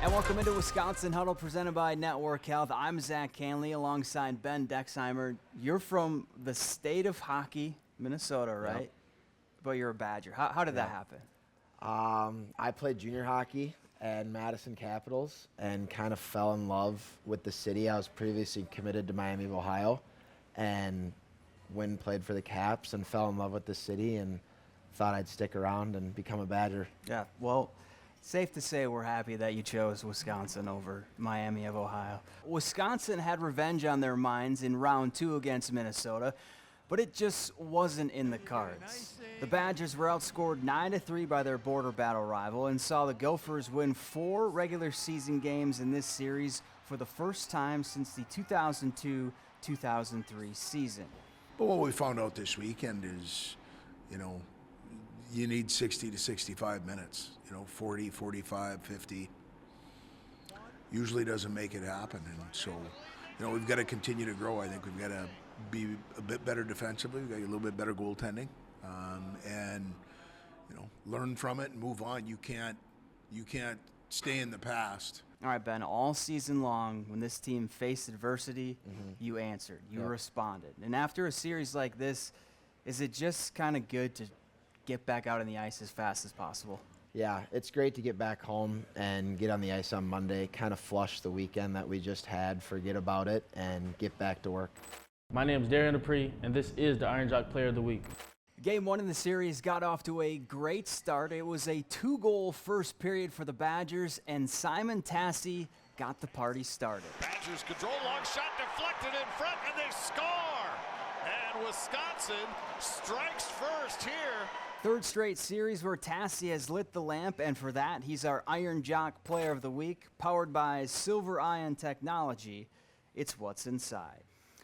And welcome into Wisconsin Huddle, presented by Network Health. I'm Zach Hanley alongside Ben Dexheimer. You're from the state of hockey, Minnesota, right? Yep. But you're a Badger. How did that happen? I played junior hockey at Madison Capitals and kind of fell in love with the city. I was previously committed to Miami of Ohio and went and played for the Caps and fell in love with the city and thought I'd stick around and become a Badger. Yeah, well, safe to say we're happy that you chose Wisconsin over Miami of Ohio. Wisconsin had revenge on their minds in round 2 against Minnesota, but it just wasn't in the cards. The Badgers were outscored 9-3 by their border battle rival and saw the Gophers win 4 regular season games in this series for the first time since the 2002-2003 season. But what we found out this weekend is, you need 60 to 65 minutes, 40, 45, 50. Usually doesn't make it happen. And so, we've got to continue to grow. I think we've got to be a bit better defensively. We've got to get a little bit better goaltending and learn from it and move on. You can't stay in the past. All right, Ben, all season long, when this team faced adversity, you answered, you responded. And after a series like this, is it just kind of good to get back out on the ice as fast as possible? Yeah, it's great to get back home and get on the ice on Monday, kind of flush the weekend that we just had, forget about it, and get back to work. My name is Darian Dupree, and this is the Iron Jock Player of the Week. Game 1 in the series got off to a great start. It was a 2-goal first period for the Badgers, and Simon Tassi got the party started. Badgers control, long shot deflected in front, and they score! And Wisconsin strikes first here. Third straight series where Tassi has lit the lamp, and for that, he's our Iron Jock Player of the Week, powered by Silver Ion Technology. It's what's inside.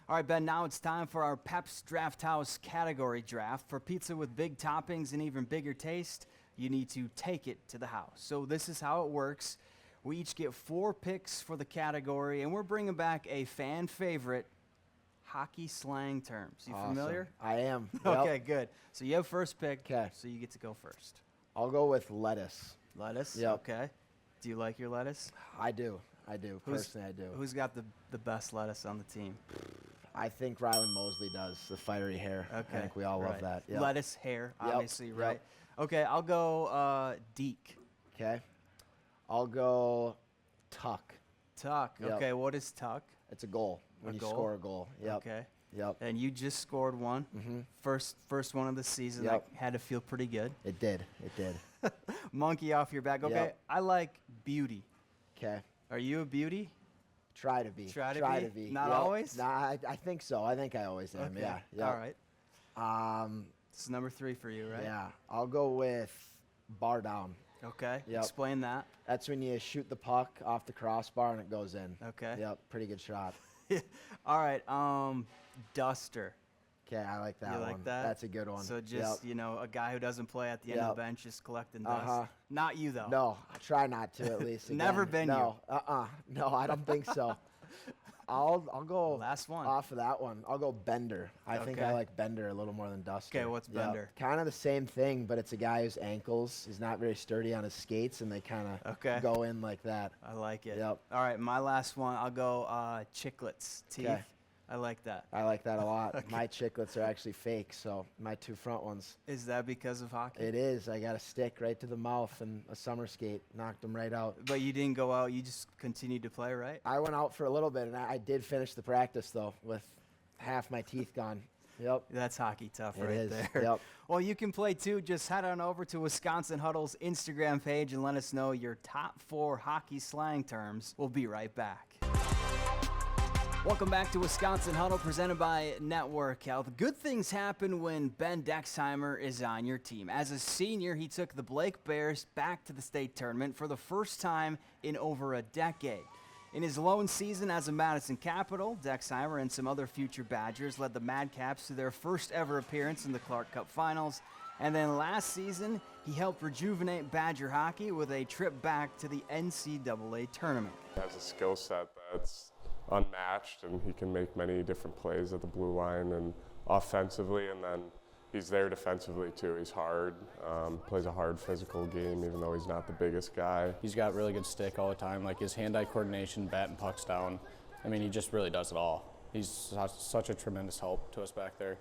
All right, Ben, now it's time for our Pep's Draft House category draft. For pizza with big toppings and even bigger taste, you need to take it to the house. So this is how it works. We each get 4 picks for the category, and we're bringing back a fan favorite, hockey slang terms. You Awesome. familiar? I am. Okay, good. So you have first pick, 'Kay. so you get to go first. I'll go with lettuce. Lettuce? Yep. Okay. Do you like your lettuce? I do. Personally, I do. Who's got the best lettuce on the team? I think Rylan Mosley does, the fiery hair. Okay. I think we all love that. Yep. Lettuce, hair, obviously, Yep. right? Okay, I'll go Deke. Okay. I'll go tuck. Tuck. Yep. Okay, what is tuck? It's a goal when you goal? score a goal. Yep. Okay. Yep. And you just scored one. First one of the season. Yep. That had to feel pretty good. It did. Monkey off your back. Okay, Yep. I like beauty. Okay. Are you a beauty? Try to be. Try to be? Not Yep. always? Nah, I think so. I think I always am. Okay. Yeah. Yep. All right. This is number 3 for you, right? Yeah. I'll go with bar down. Okay. Yep. Explain that. That's when you shoot the puck off the crossbar and it goes in. Okay. Yep. Pretty good shot. All right. Duster. Okay, I like that You one. like that? That's a good one. So just, Yep. a guy who doesn't play at the end of Yep. the bench just collecting dust. Uh-huh. Not you, though. No, I try not to at least. Never again. been no, No, I don't think so. I'll go Last one. off of that one. I'll go Bender. I think Okay. I like Bender a little more than Duster. Okay, what's Bender? Kind of the same thing, but it's a guy whose ankles is not very sturdy on his skates, and they kind of Okay. go in like that. I like it. Yep. All right, my last one, I'll go chiclets, teeth. Okay. I like that. I like that a lot. My chiclets are actually fake, so my 2 front ones. Is that because of hockey? It is. I got a stick right to the mouth and a summer skate. Knocked them right out. But you didn't go out. You just continued to play, right? I went out for a little bit, and I did finish the practice, though, with half my teeth gone. Yep. That's hockey tough It right is. there. Yep. Well, you can play too. Just head on over to Wisconsin Huddle's Instagram page and let us know your top 4 hockey slang terms. We'll be right back. Welcome back to Wisconsin Huddle, presented by Network Health. Good things happen when Ben Dexheimer is on your team. As a senior, he took the Blake Bears back to the state tournament for the first time in over a decade. In his lone season as a Madison Capital, Dexheimer and some other future Badgers led the Madcaps to their first ever appearance in the Clark Cup Finals. And then last season, he helped rejuvenate Badger hockey with a trip back to the NCAA tournament. He has a skill set that's unmatched, and he can make many different plays at the blue line and offensively, and then he's there defensively too. He's hard, plays a hard physical game even though he's not the biggest guy. He's got really good stick all the time, like his hand-eye coordination, batting pucks down. I mean, he just really does it all. He's such a tremendous help to us back there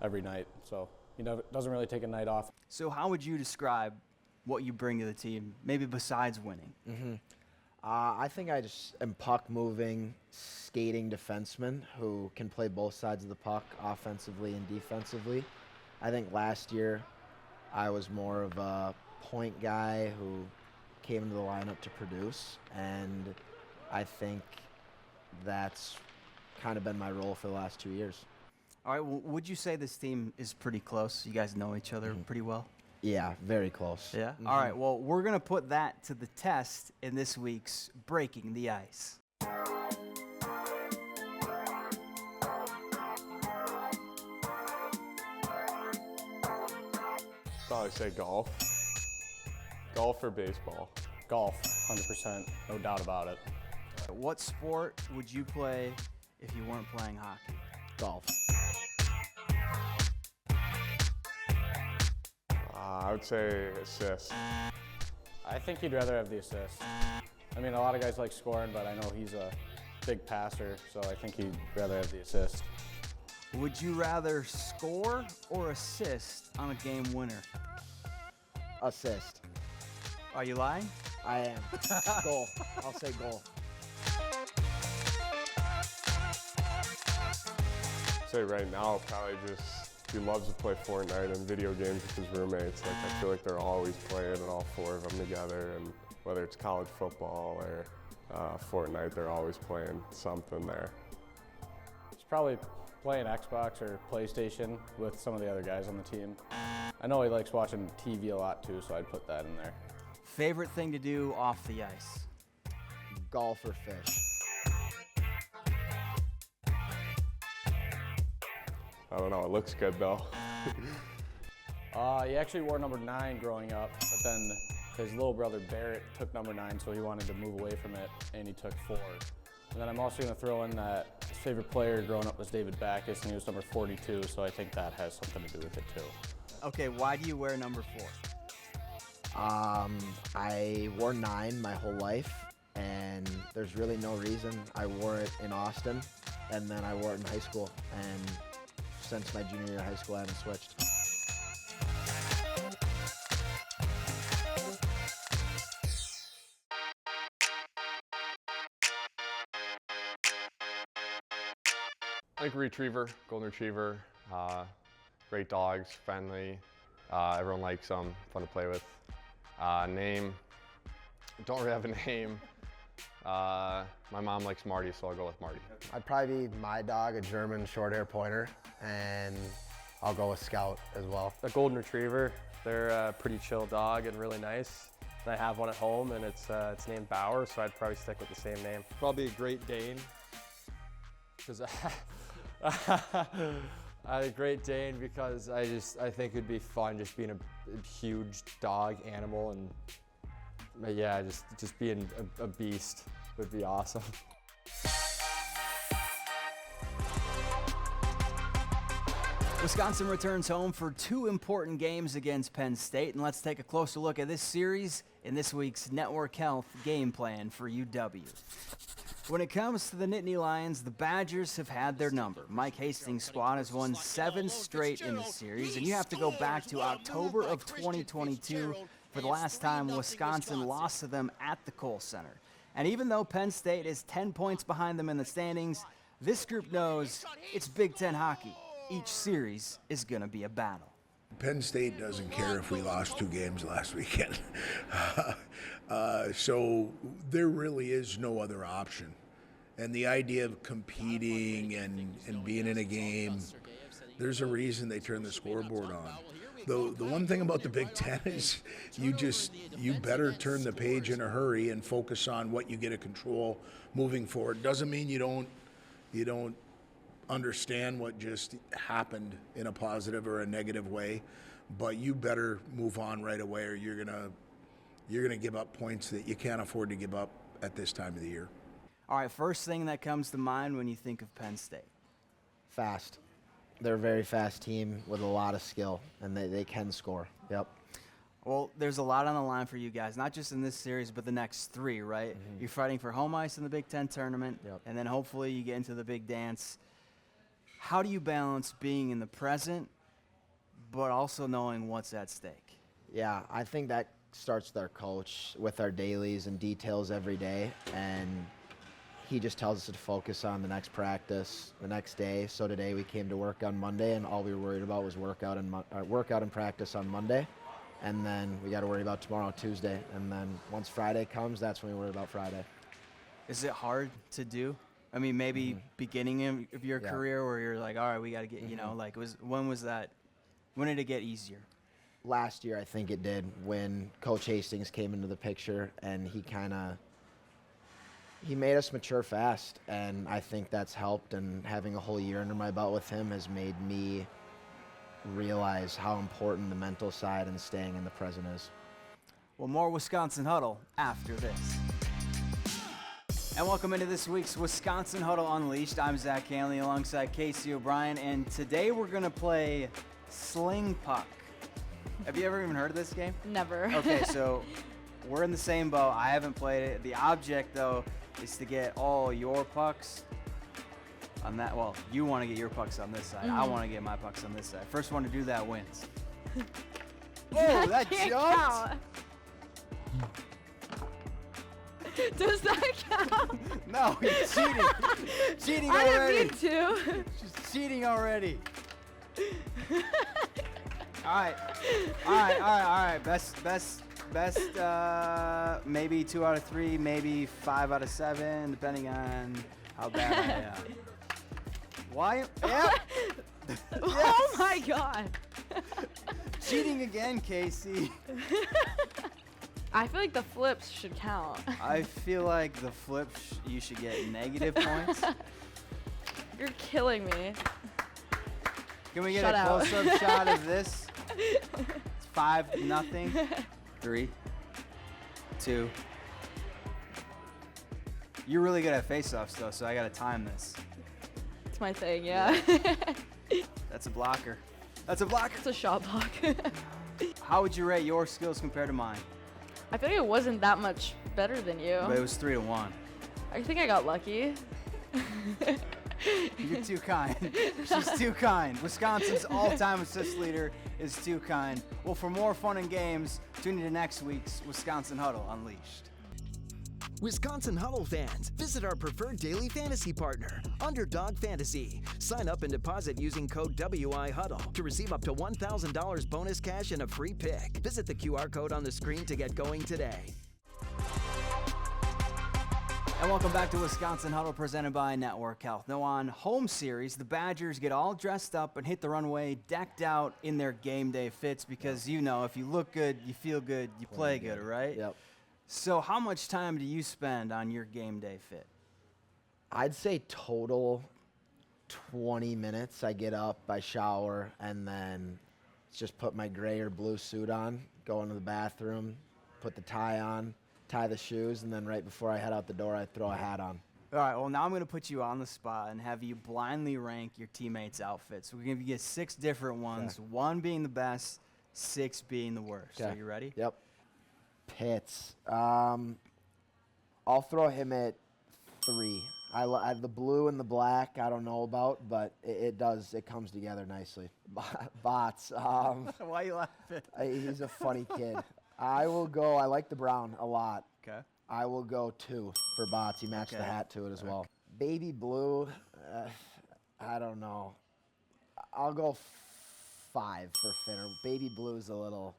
every night, so he doesn't really take a night off. So how would you describe what you bring to the team, maybe besides winning? I think I just am puck-moving, skating defenseman who can play both sides of the puck, offensively and defensively. I think last year I was more of a point guy who came into the lineup to produce, and I think that's kind of been my role for the last 2 years. All right, well, would you say this team is pretty close? You guys know each other pretty well? Yeah, very close. Yeah? All right, well, we're going to put that to the test in this week's Breaking the Ice. Probably say golf. Golf or baseball? Golf, 100%, no doubt about it. What sport would you play if you weren't playing hockey? Golf. I would say assist. I think he'd rather have the assist. I mean, a lot of guys like scoring, but I know he's a big passer, so I think he'd rather have the assist. Would you rather score or assist on a game winner? Assist. Are you lying? I am. Goal. I'll say goal. I'd say right now probably just he loves to play Fortnite and video games with his roommates. Like I feel like they're always playing and all four of them together, and whether it's college football or Fortnite, they're always playing something there. He's probably playing Xbox or PlayStation with some of the other guys on the team. I know he likes watching TV a lot too, so I'd put that in there. Favorite thing to do off the ice? Golf or fish. I don't know, it looks good though. He actually wore number 9 growing up, but then his little brother Barrett took number 9, so he wanted to move away from it, and he took 4. And then I'm also going to throw in that his favorite player growing up was David Backus, and he was number 42, so I think that has something to do with it too. Okay, why do you wear number 4? I wore 9 my whole life, and there's really no reason. I wore it in Austin, and then I wore it in high school, and since my junior year of high school, I haven't switched. I think retriever, golden retriever, great dogs, friendly. Everyone likes them, fun to play with. Name, don't really have a name. My mom likes Marty, so I'll go with Marty. I'd probably be my dog, a German short-hair pointer, and I'll go with Scout as well. A golden retriever. They're a pretty chill dog and really nice. And I have one at home, and it's named Bauer, so I'd probably stick with the same name. Probably a Great Dane, because a Great Dane because I think it'd be fun just being a huge dog animal, and yeah, just being a beast would be awesome. Wisconsin returns home for 2 important games against Penn State, and let's take a closer look at this series in this week's Network Health game plan for UW. When it comes to the Nittany Lions, the Badgers have had their number. Mike Hastings' squad has won 7 straight in the series, and you have to go back to October of 2022 for the last time Wisconsin lost to them at the Kohl Center. And even though Penn State is 10 points behind them in the standings, this group knows it's Big Ten hockey. Each series is going to be a battle. Penn State doesn't care if we lost 2 games last weekend. So there really is no other option. And the idea of competing and being in a game, there's a reason they turn the scoreboard on. The one thing about the Big Ten is you better turn the page in a hurry and focus on what you get to control moving forward. Doesn't mean you don't understand what just happened in a positive or a negative way, but you better move on right away, or you're gonna give up points that you can't afford to give up at this time of the year. All right, first thing that comes to mind when you think of Penn State. Fast. They're a very fast team with a lot of skill, and they can score. Yep. Well, there's a lot on the line for you guys, not just in this series, but the next 3, right? Mm-hmm. You're fighting for home ice in the Big Ten tournament, Yep. and then hopefully you get into the big dance. How do you balance being in the present, but also knowing what's at stake? Yeah, I think that starts with our coach, with our dailies and details every day, and he just tells us to focus on the next practice the next day. So today we came to work on Monday, and all we were worried about was workout and practice on Monday, and then we got to worry about tomorrow, Tuesday, and then once Friday comes, that's when we worry about Friday. Is it hard to do? I mean, maybe beginning of your Yeah. career where you're like, all right, we got to get, you know, like when was that? When did it get easier? Last year, I think it did, when Coach Hastings came into the picture, and he made us mature fast, and I think that's helped, and having a whole year under my belt with him has made me realize how important the mental side and staying in the present is. Well, more Wisconsin Huddle after this. And welcome into this week's Wisconsin Huddle Unleashed. I'm Zach Hanley alongside Casey O'Brien, and today we're going to play Sling Puck. Have you ever even heard of this game? Never. Okay, so we're in the same boat. I haven't played it. The object, though, is to get all your pucks on that. Well, you want to get your pucks on this side. I want to get my pucks on this side. First one to do that wins. Oh, that can't jumped! count. Does that count? No, you're cheating. Cheating I already. didn't mean to. She's cheating already. All right. Best. Maybe 2 out of 3, maybe 5 out of 7, depending on how bad I am. Why? Yeah. Oh my God. Cheating again, Casey. I feel like the flips should count. I feel like the flips, you should get negative points. You're killing me. Can we get Shut a out. close-up shot of this? It's 5-0. 3, 2. You're really good at face-offs, though, so I gotta time this. It's my thing, yeah. That's a blocker. That's a blocker. It's a shot block. How would you rate your skills compared to mine? I feel like it wasn't that much better than you. But it was 3-1. I think I got lucky. You're too kind. She's too kind. Wisconsin's all-time assist leader is too kind. Well, for more fun and games, tune into next week's Wisconsin Huddle Unleashed. Wisconsin Huddle fans, visit our preferred daily fantasy partner, Underdog Fantasy. Sign up and deposit using code WIHuddle to receive up to $1,000 bonus cash and a free pick. Visit the QR code on the screen to get going today. And welcome back to Wisconsin Huddle, presented by Network Health. Now on home series, the Badgers get all dressed up and hit the runway decked out in their game day fits because, you know, if you look good, you feel good, you play good, right? Yep. So how much time do you spend on your game day fit? I'd say total 20 minutes. I get up, I shower, and then just put my gray or blue suit on, go into the bathroom, put the tie on, tie the shoes, and then right before I head out the door, I throw a hat on. All right, well, now I'm going to put you on the spot and have you blindly rank your teammates' outfits. We're going to get 6 different ones, 1 being the best, 6 being the worst. Okay. Are you ready? Yep. Pitts. I'll throw him at 3. I the blue and the black I don't know about, but it comes together nicely. Bots. Why are you laughing? He's a funny kid. I like the brown a lot. Okay. I will go 2 for Bots. He matched the hat to it as well. Baby blue, I don't know. I'll go 5 for Finner. Baby blue's a little,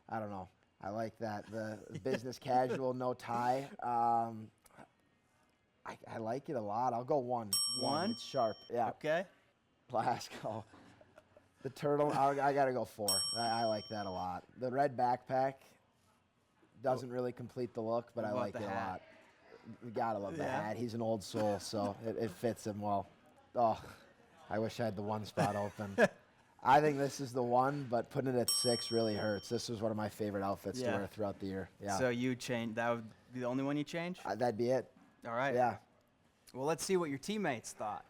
I don't know. I like that. The business casual, no tie. I like it a lot. I'll go 1. 1? It's sharp. Yeah. Okay. Glasgow. The turtle, I got to go 4. I like that a lot. The red backpack doesn't really complete the look, but I like it a lot. You got to love the hat. He's an old soul, so it fits him well. Oh, I wish I had the 1 spot open. I think this is the 1, but putting it at 6 really hurts. This was one of my favorite outfits to wear throughout the year. Yeah. So you change. That would be the only one you change? That'd be it. All right. Yeah. Well, let's see what your teammates thought.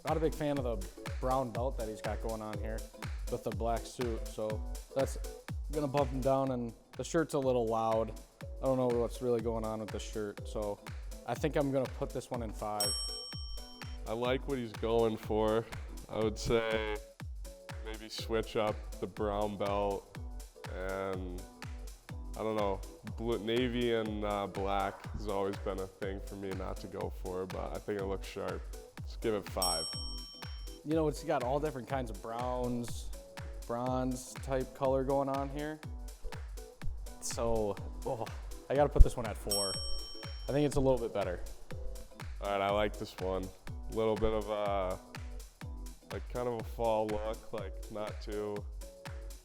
Not a big fan of the brown belt that he's got going on here with the black suit, so that's gonna bump him down, and the shirt's a little loud. I don't know what's really going on with the shirt, so I think I'm gonna put this one in 5. I like what he's going for. I would say maybe switch up the brown belt and I don't know, navy and black has always been a thing for me not to go for, but I think it looks sharp. Let's give it 5. You know, it's got all different kinds of browns, bronze type color going on here. So, I gotta put this one at 4. I think it's a little bit better. All right, I like this one. A little bit of a, like kind of a fall look, like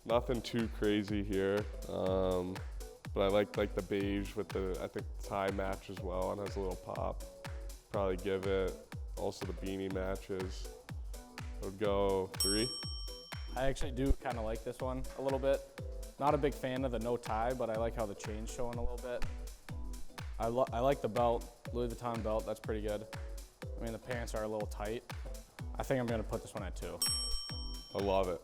nothing too crazy here. But I like the beige with I think the tie match as well and has a little pop. Probably give it, also the beanie matches. I would go 3. I actually do kind of like this one a little bit. Not a big fan of the no tie, but I like how the chain's showing a little bit. I like the belt, Louis Vuitton belt, that's pretty good. I mean, the pants are a little tight. I think I'm gonna put this one at 2. I love it.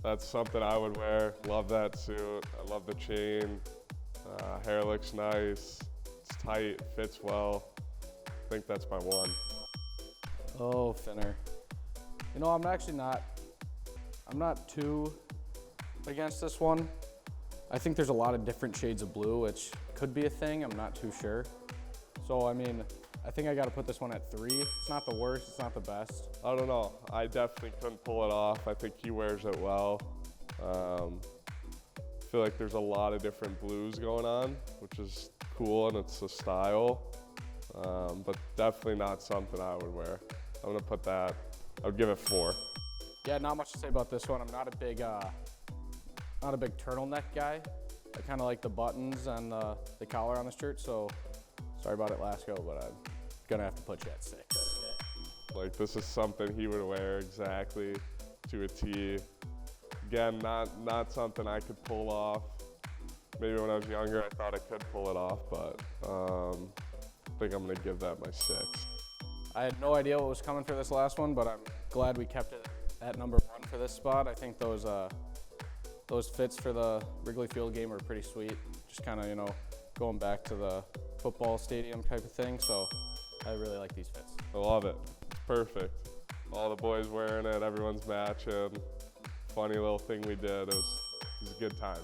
That's something I would wear. Love that suit. I love the chain. Hair looks nice. It's tight, fits well. I think that's my 1. Oh, Finner. You know, I'm not too against this one. I think there's a lot of different shades of blue, which could be a thing. I'm not too sure. So, I mean, I think I got to put this one at 3. It's not the worst, it's not the best. I don't know. I definitely couldn't pull it off. I think he wears it well. I feel like there's a lot of different blues going on, which is cool and it's a style, but definitely not something I would wear. I'm gonna put that, I would give it 4. Yeah, not much to say about this one. I'm not a big turtleneck guy. I kind of like the buttons and the collar on the shirt, so sorry about it, Lasco, but I'm gonna have to put you at 6. Like, this is something he would wear exactly to a T. Again, not something I could pull off. Maybe when I was younger, I thought I could pull it off, but I think I'm gonna give that my 6. I had no idea what was coming for this last one, but I'm glad we kept it at number 1 for this spot. I think those fits for the Wrigley Field game are pretty sweet. Just kind of, you know, going back to the football stadium type of thing. So I really like these fits. I love it. It's perfect. All the boys wearing it. Everyone's matching. Funny little thing we did. It was a good time.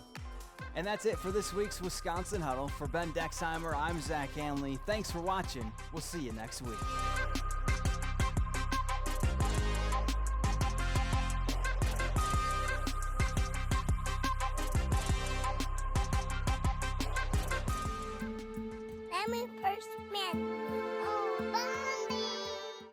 And that's it for this week's Wisconsin Huddle. For Ben Dexheimer, I'm Zach Hanley. Thanks for watching. We'll see you next week. Family First Man.